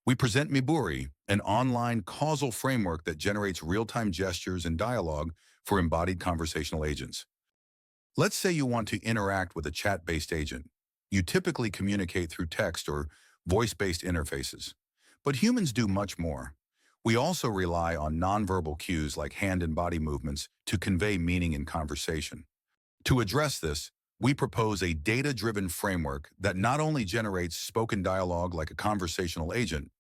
We present MIBURI, an online causal framework that generates real-time gestures and dialogue for embodied conversational agents. Let's say you want to interact with a chat-based agent. You typically communicate through text or voice-based interfaces. But humans do much more. We also rely on nonverbal cues like hand and body movements to convey meaning in conversation. To address this, we propose a data-driven framework that not only generates spoken dialogue like a conversational agent,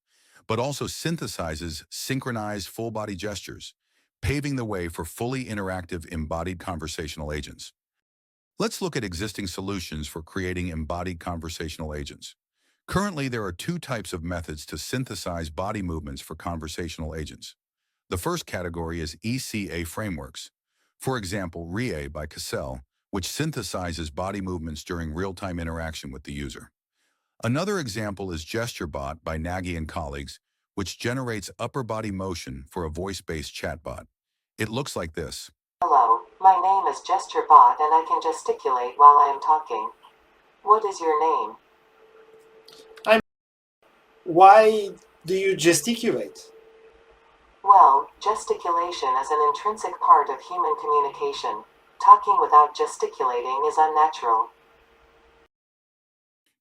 but also synthesizes synchronized full-body gestures, paving the way for fully interactive embodied conversational agents. Let's look at existing solutions for creating embodied conversational agents. Currently, there are two types of methods to synthesize body movements for conversational agents. The first category is ECA frameworks. For example, REA by Causal, which synthesizes body movements during real-time interaction with the user. Another example is GestureBot by Nagy and colleagues, which generates upper body motion for a voice-based chatbot. It looks like this. Hello, my name is GestureBot and I can gesticulate while I am talking. What is your name? Why do you gesticulate? Well, gesticulation is an intrinsic part of human communication. Talking without gesticulating is unnatural.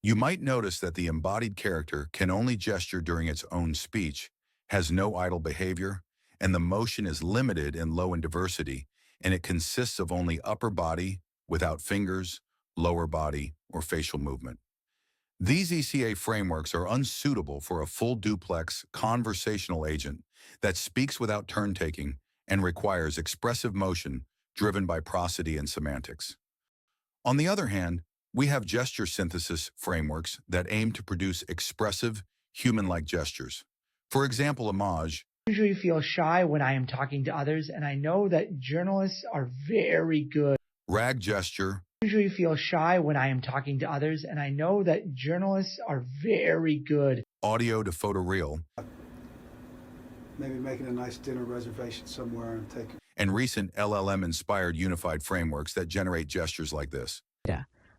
You might notice that the embodied character can only gesture during its own speech, has no idle behavior, and the motion is limited and low in diversity, and it consists of only upper body without fingers, lower body, or facial movement. These ECA frameworks are unsuitable for a full duplex conversational agent that speaks without turn-taking and requires expressive motion driven by prosody and semantics. On the other hand, we have gesture synthesis frameworks that aim to produce expressive, human-like gestures. For example, Image usually feel shy when I am talking to others, and I know that journalists are very good. Rag gesture. Usually feel shy when I am talking to others, and I know that journalists are very good. Audio to photoreal. Maybe making a nice dinner reservation somewhere and taking. And recent LLM-inspired unified frameworks that generate gestures like this.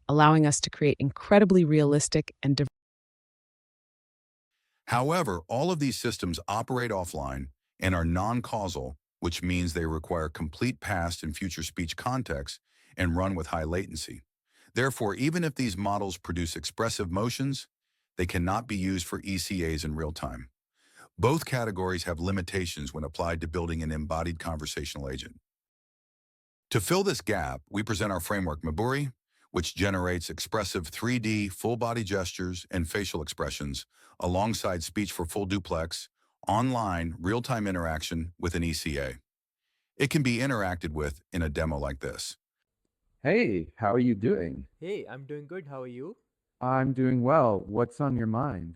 Allowing us to create incredibly realistic and diverse. However, all of these systems operate offline and are non-causal, which means they require complete past and future speech context and run with high latency. Therefore, even if these models produce expressive motions, they cannot be used for ECAs in real time. Both categories have limitations when applied to building an embodied conversational agent. To fill this gap, we present our framework MIBURI, which generates expressive 3D full-body gestures and facial expressions alongside speech for full duplex, online, real-time interaction with an ECA. It can be interacted with in a demo like this. Hey, how are you doing? Hey, I'm doing good. How are you? I'm doing well. What's on your mind?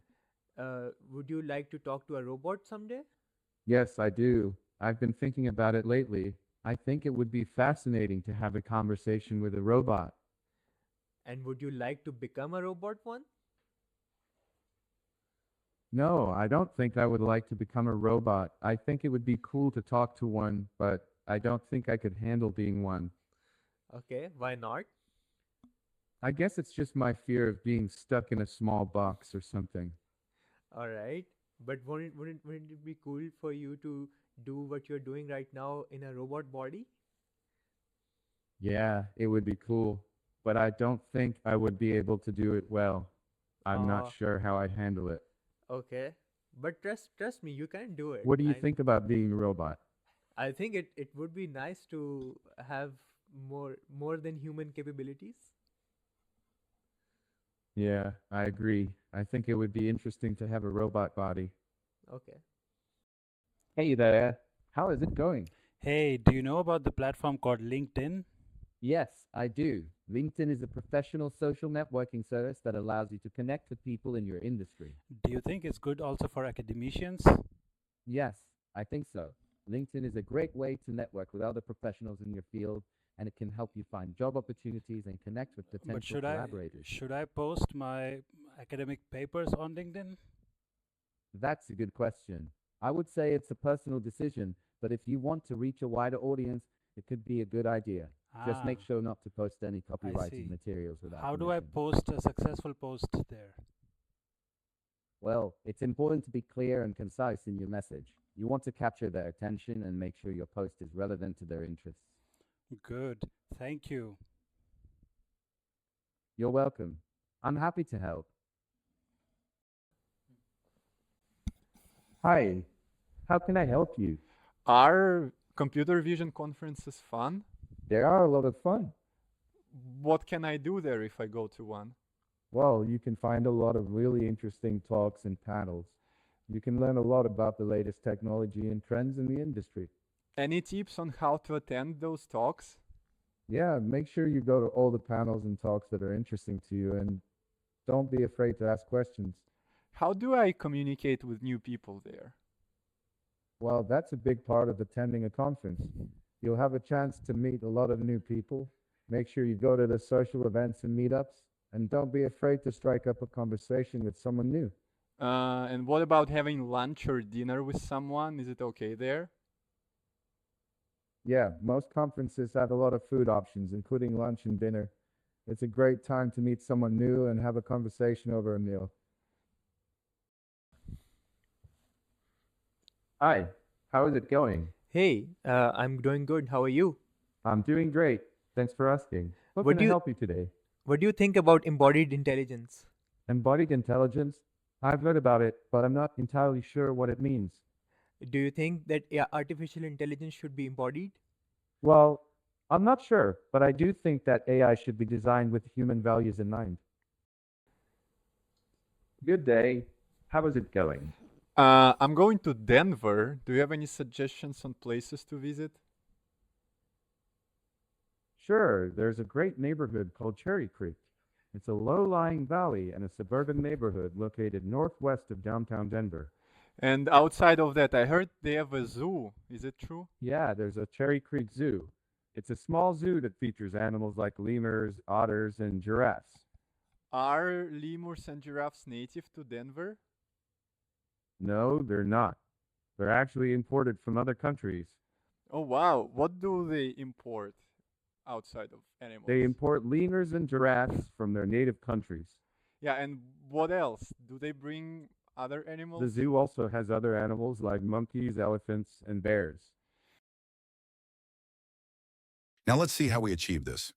Would you like to talk to a robot someday? Yes, I do. I've been thinking about it lately. I think it would be fascinating to have a conversation with a robot. And would you like to become a robot one? No, I don't think I would like to become a robot. I think it would be cool to talk to one, but I don't think I could handle being one. Okay, why not? I guess it's just my fear of being stuck in a small box or something. All right, but wouldn't it be cool for you to do what you're doing right now in a robot body? Yeah, it would be cool, but I don't think I would be able to do it well. I'm not sure how I'd handle it. Okay, but trust me, you can do it. What do you think about being a robot? I think it would be nice to have more than human capabilities. Yeah, I agree. I think it would be interesting to have a robot body. Okay. Hey there. How is it going? Hey, do you know about the platform called LinkedIn? Yes, I do. LinkedIn is a professional social networking service that allows you to connect with people in your industry. Do you think it's good also for academicians? Yes, I think so. LinkedIn is a great way to network with other professionals in your field, and it can help you find job opportunities and connect with potential collaborators. Should I post my academic papers on LinkedIn? That's a good question. I would say it's a personal decision, but if you want to reach a wider audience, it could be a good idea. Just make sure not to post any copyrighted materials without How do I permission. post a successful post there? Well, it's important to be clear and concise in your message. You want to capture their attention and make sure your post is relevant to their interests. Good. Thank you. You're welcome. I'm happy to help. Hi, how can I help you? Are computer vision conferences fun? They are a lot of fun. What can I do there if I go to one? Well, you can find a lot of really interesting talks and panels. You can learn a lot about the latest technology and trends in the industry. Any tips on how to attend those talks? Yeah, make sure you go to all the panels and talks that are interesting to you, and don't be afraid to ask questions. How do I communicate with new people there? Well, that's a big part of attending a conference. You'll have a chance to meet a lot of new people. Make sure you go to the social events and meetups, and don't be afraid to strike up a conversation with someone new. And what about having lunch or dinner with someone? Is it okay there? Yeah, most conferences have a lot of food options, including lunch and dinner. It's a great time to meet someone new and have a conversation over a meal. Hi, how is it going? Hey, I'm doing good. How are you? I'm doing great. Thanks for asking. What What can do I you help you today? What do you think about embodied intelligence? Embodied intelligence? I've read about it, but I'm not entirely sure what it means. Do you think that artificial intelligence should be embodied? Well, I'm not sure, but I do think that AI should be designed with human values in mind. Good day. How is it going? I'm going to Denver. Do you have any suggestions on places to visit? Sure, there's a great neighborhood called Cherry Creek. It's a low-lying valley and a suburban neighborhood located northwest of downtown Denver. And outside of that, I heard they have a zoo. Is it true? Yeah, there's a Cherry Creek Zoo. It's a small zoo that features animals like lemurs, otters, and giraffes. Are lemurs and giraffes native to Denver? No, they're not. They're actually imported from other countries. Oh, wow. What do they import outside of animals? They import lemurs and giraffes from their native countries. Yeah, and what else? Do they bring other The animals? zoo also has other animals like monkeys, elephants, and bears. Now let's see how we achieve this.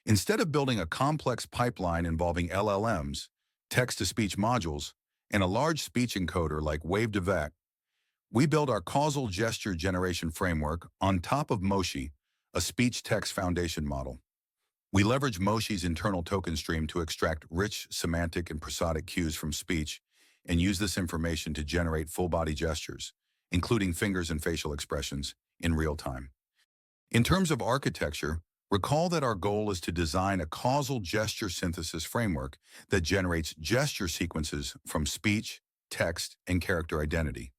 Instead of building a complex pipeline involving LLMs, text-to-speech modules, and a large speech encoder like Wave2Vec, we build our causal gesture generation framework on top of Moshi, a speech-text foundation model. We leverage Moshi's internal token stream to extract rich semantic and prosodic cues from speech and use this information to generate full-body gestures, including fingers and facial expressions, in real time. In terms of architecture, recall that our goal is to design a causal gesture synthesis framework that generates gesture sequences from speech, text, and character identity.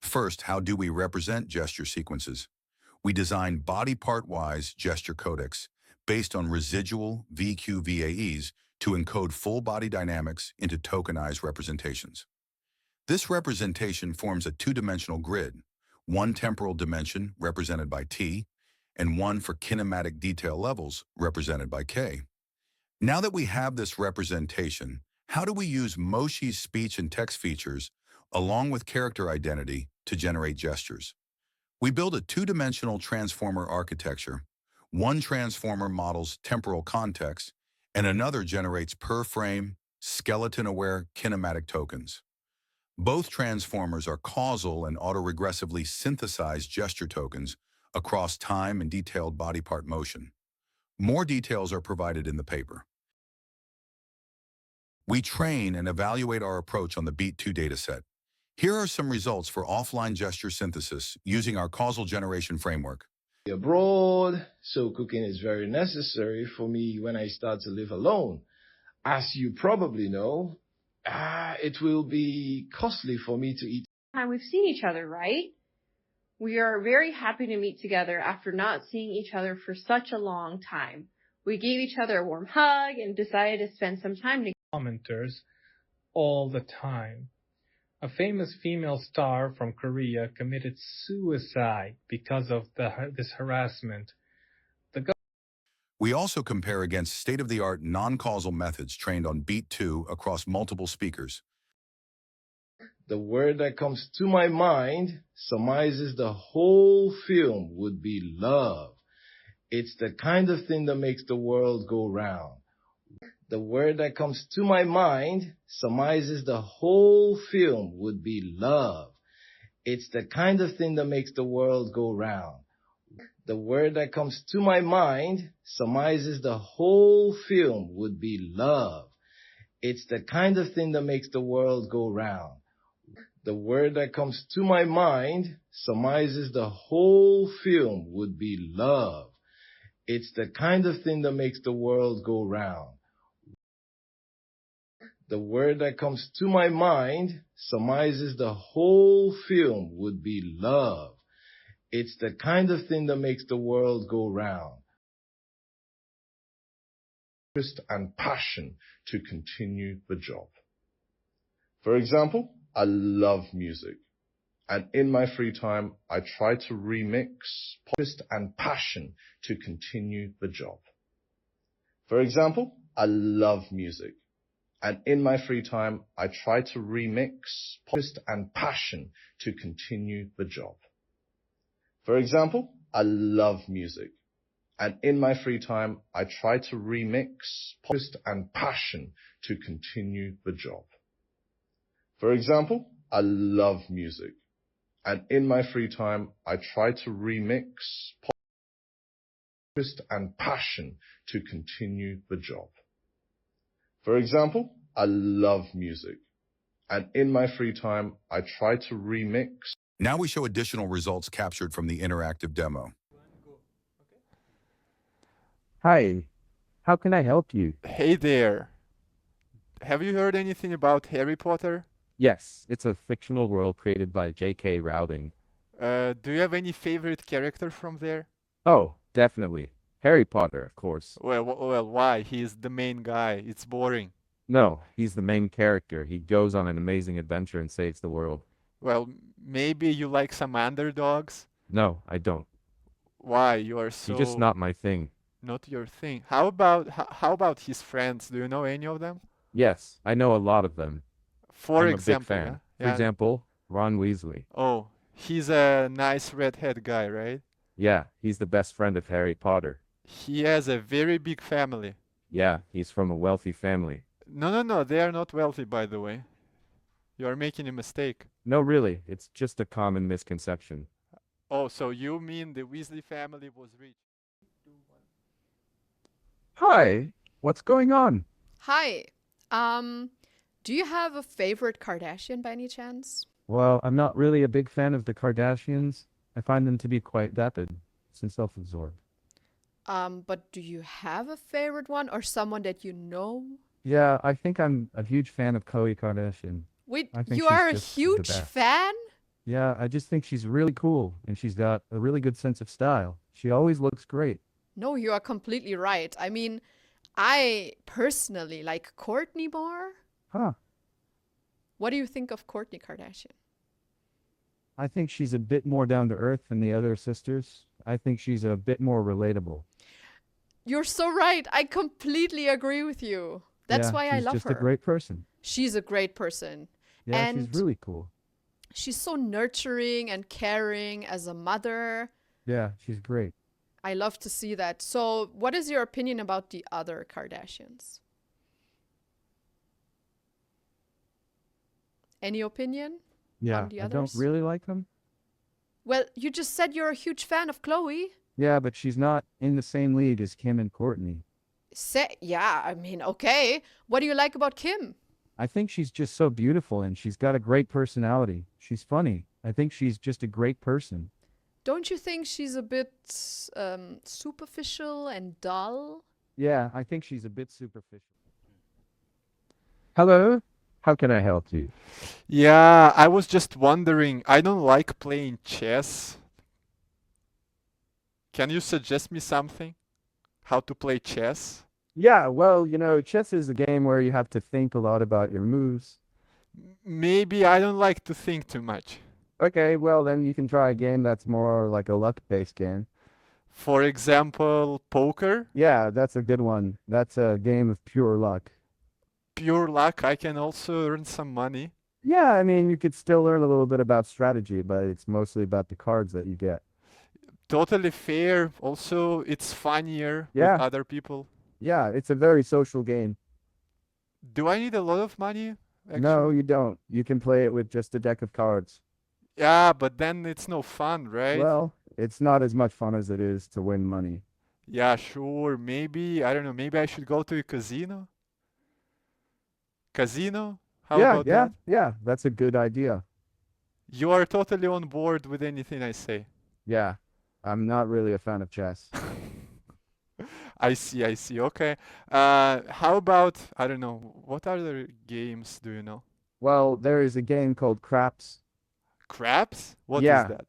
First, how do we represent gesture sequences? We design body part-wise gesture codecs based on residual VQVAEs to encode full body dynamics into tokenized representations. This representation forms a two-dimensional grid, one temporal dimension represented by T, and one for kinematic detail levels represented by K. Now that we have this representation, how do we use Moshi's speech and text features along with character identity to generate gestures? We build a two-dimensional transformer architecture. One transformer models temporal context, and another generates per-frame, skeleton-aware kinematic tokens. Both transformers are causal and autoregressively synthesized gesture tokens across time and detailed body part motion. More details are provided in the paper. We train and evaluate our approach on the Beat2 dataset. Here are some results for offline gesture synthesis using our causal generation framework. Abroad, so cooking is very necessary for me when I start to live alone. As you probably know, it will be costly for me to eat. We've seen each other, right? We are very happy to meet together after not seeing each other for such a long time. We gave each other a warm hug and decided to spend some time together. Commenters all the time. A famous female star from Korea committed suicide because of this harassment. We also compare against state-of-the-art non-causal methods trained on Beat2 across multiple speakers. The word that comes to my mind surmises the whole film would be love. It's the kind of thing that makes the world go round. The word that comes to my mind surmises the whole film would be love. It's the kind of thing that makes the world go round. The word that comes to my mind surmises the whole film would be love. It's the kind of thing that makes the world go round. The word that comes to my mind surmises the whole film would be love. It's the kind of thing that makes the world go round. The word that comes to my mind surmises the whole film would be love. It's the kind of thing that makes the world go round. Interest and passion to continue the job. For example, I love music, and in my free time, I try to remix interest and passion to continue the job. For example, I love music, and in my free time, I try to remix interest and passion to continue the job. For example, I love music, and in my free time, I try to remix interest and passion to continue the job. For example, I love music, and in my free time, I try to remix interest and passion to continue the job. For example, I love music, and in my free time, I try to remix. Now we show additional results captured from the interactive demo. Hi, how can I help you? Hey there. Have you heard anything about Harry Potter? Yes, it's a fictional world created by J.K. Rowling. Do you have any favorite character from there? Oh, definitely. Harry Potter, of course. Well, why? He's the main guy. It's boring. No, he's the main character. He goes on an amazing adventure and saves the world. Well, maybe you like some underdogs? No, I don't. Why? You are so... You're just not my thing. Not your thing. How about his friends? Do you know any of them? Yes, I know a lot of them. For I'm example, a big fan. yeah? For example, Ron Weasley. Oh, he's a nice redhead guy, right? Yeah, he's the best friend of Harry Potter. He has a very big family. Yeah, he's from a wealthy family. No, they are not wealthy, by the way. You are making a mistake. No, really, it's just a common misconception. Oh, so you mean the Weasley family was rich? Hi, what's going on? Hi. Do you have a favorite Kardashian by any chance? Well, I'm not really a big fan of the Kardashians. I find them to be quite vapid and self-absorbed. But do you have a favorite one or someone that you know? Yeah, I think I'm a huge fan of Khloe Kardashian. Wait, I think you she's are a just the huge best. fan? Yeah, I just think she's really cool and she's got a really good sense of style. She always looks great. No, you are completely right. I mean, I personally like Kourtney more. Huh. What do you think of Kourtney Kardashian? I think she's a bit more down to earth than the other sisters. I think she's a bit more relatable. You're so right. I completely agree with you. That's why I love her. She's just a great person. She's a great person. Yeah, and she's really cool. she's so nurturing and caring as a mother. Yeah, she's great. I love to see that. So, what is your opinion about the other Kardashians? Any opinion Yeah, on the I others? don't really like them. Well, you just said you're a huge fan of Khloe. Yeah, but she's not in the same league as Kim and Kourtney. Yeah, I mean, okay. What do you like about Kim? I think she's just so beautiful and she's got a great personality. She's funny. I think she's just a great person. Don't you think she's a bit superficial and dull? Yeah, I think she's a bit superficial. Hello? How can I help you? Yeah, I was just wondering. I don't like playing chess. Can you suggest me something? How to play chess? Yeah, well, you know, chess is a game where you have to think a lot about your moves. Maybe I don't like to think too much. Okay, well, then you can try a game that's more like a luck-based game. For example, poker? Yeah, that's a good one. That's a game of pure luck. Pure luck, I can also earn some money. Yeah, I mean, you could still learn a little bit about strategy, but it's mostly about the cards that you get. Totally fair. Also, it's funnier with Yeah. other people. Yeah, it's a very social game. Do I need a lot of money? Actually? No, you don't. You can play it with just a deck of cards. Yeah, but then it's no fun, right? Well, it's not as much fun as it is to win money. Yeah, sure. Maybe, I don't know, maybe I should go to a casino? Casino? How about that? Yeah, that's a good idea. You are totally on board with anything I say. Yeah, I'm not really a fan of chess. I see. Okay. How about, I don't know, what other games do you know? Well, there is a game called Craps. Craps? What is Yeah. that?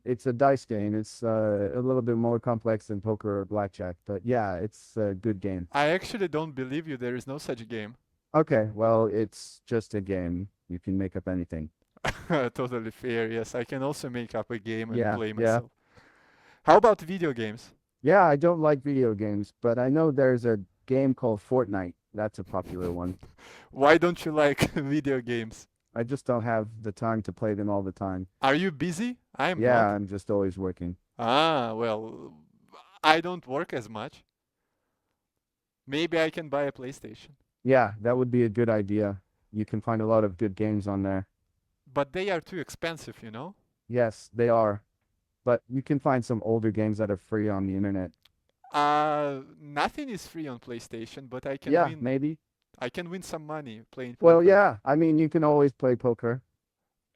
It's a dice game. It's a little bit more complex than poker or blackjack, but yeah, it's a good game. I actually don't believe you. There is no such game. Okay, well, it's just a game. You can make up anything. Totally fair. Yes, I can also make up a game and Yeah, play yeah. myself. How about video games? Yeah, I don't like video games, but I know there's a game called Fortnite. That's a popular one. Why don't you like video games? I just don't have the time to play them all the time. Are you busy? I am Yeah, not. I'm just always working. Ah, well, I don't work as much. Maybe I can buy a PlayStation. Yeah, that would be a good idea. You can find a lot of good games on there. But they are too expensive, you know? Yes, they are. But you can find some older games that are free on the internet. Nothing is free on PlayStation, but I can Yeah, win. maybe. I can win some money playing Well, poker. yeah. I mean, you can always play poker.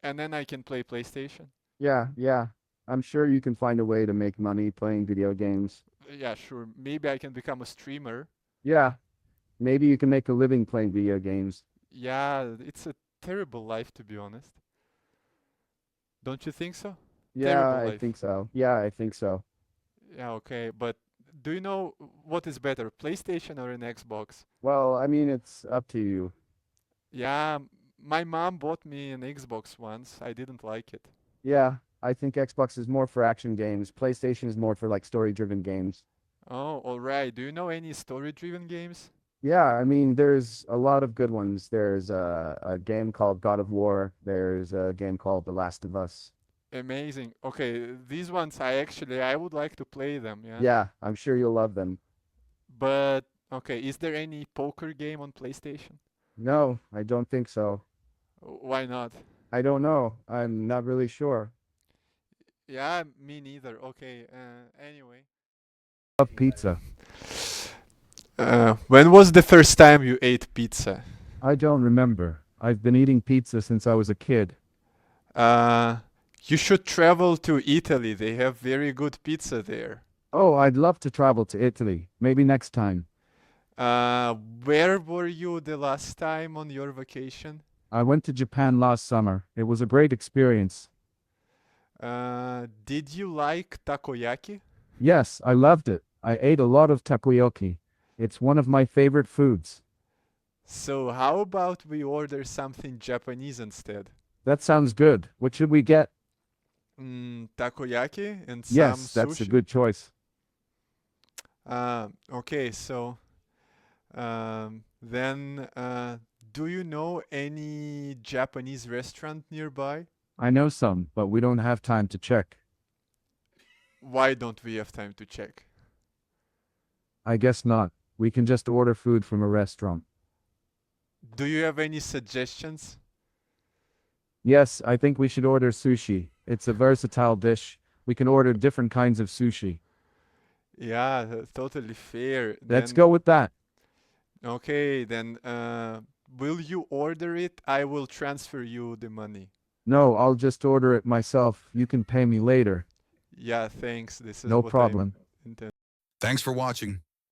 And then I can play PlayStation. Yeah. I'm sure you can find a way to make money playing video games. Yeah, sure. Maybe I can become a streamer. Yeah. Maybe you can make a living playing video games. Yeah, it's a terrible life, to be honest. Don't you think so? Yeah, Terrible I life. think so. Yeah, I think so. Yeah, okay. But do you know what is better, PlayStation or an Xbox? Well, I mean, it's up to you. Yeah, my mom bought me an Xbox once. I didn't like it. Yeah, I think Xbox is more for action games. PlayStation is more for like story-driven games. Oh, all right. Do you know any story-driven games? Yeah, I mean, there's a lot of good ones. There's a game called God of War. There's a game called The Last of Us. Amazing. Okay, these ones I would like to play them, yeah. Yeah, I'm sure you'll love them. But okay, is there any poker game on PlayStation? No, I don't think so. Why not? I don't know. I'm not really sure. Yeah, me neither. Okay, anyway. Love pizza. When was the first time you ate pizza? I don't remember. I've been eating pizza since I was a kid. You should travel to Italy. They have very good pizza there. Oh, I'd love to travel to Italy. Maybe next time. Where were you the last time on your vacation? I went to Japan last summer. It was a great experience. Did you like takoyaki? Yes, I loved it. I ate a lot of takoyaki. It's one of my favorite foods. So how about we order something Japanese instead? That sounds good. What should we get? Takoyaki and some Yes, that's a sushi. good choice. Okay, so then do you know any Japanese restaurant nearby? I know some, but we don't have time to check. Why don't we have time to check? I guess not. We can just order food from a restaurant. Do you have any suggestions? Yes, I think we should order sushi. It's a versatile dish. We can order different kinds of sushi. Yeah, totally fair. Let's Then- go with that. Okay, then will you order it? I will transfer you the money. No, I'll just order it myself. You can pay me later. Yeah, thanks. This is No what I problem. intend. Thanks for watching.